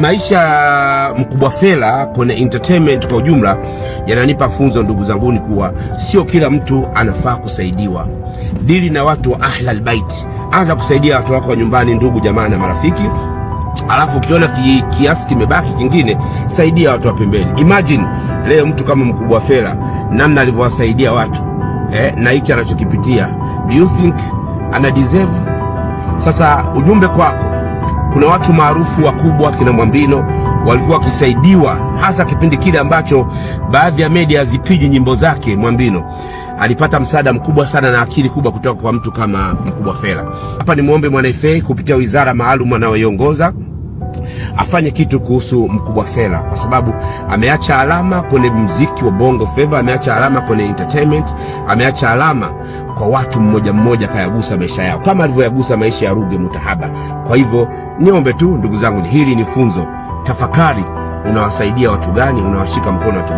Maisha Mkubwa Fella kwenye entertainment kwa ujumla yananipa funzo, ndugu zanguni, kuwa sio kila mtu anafaa kusaidiwa. Dili na watu wa ahlal bait, anza kusaidia watu wako wa nyumbani, ndugu jamaa na marafiki. Alafu ukiona kiasi kimebaki kingine, saidia watu wa pembeni. Imagine leo mtu kama Mkubwa Fella namna alivyowasaidia watu na hiki anachokipitia, do you think ana deserve? Sasa ujumbe kwako, kuna watu maarufu wakubwa kina Mwambino walikuwa wakisaidiwa, hasa kipindi kile ambacho baadhi ya media zipiji nyimbo zake. Mwambino alipata msaada mkubwa sana na akili kubwa kutoka kwa mtu kama Mkubwa Fella. Hapa ni muombe Mwana-FA kupitia wizara maalum anayoiongoza afanye kitu kuhusu Mkubwa Fella, kwa sababu ameacha alama kwenye muziki wa Bongo Flava, ameacha alama kwenye entertainment, ameacha alama kwa watu mmoja mmoja, kayagusa maisha yao kama alivyoyagusa maisha ya Ruge Mutahaba. Kwa hivyo niombe tu ndugu zangu, hili ni funzo. Tafakari, unawasaidia watu gani? Unawashika mkono watu gani?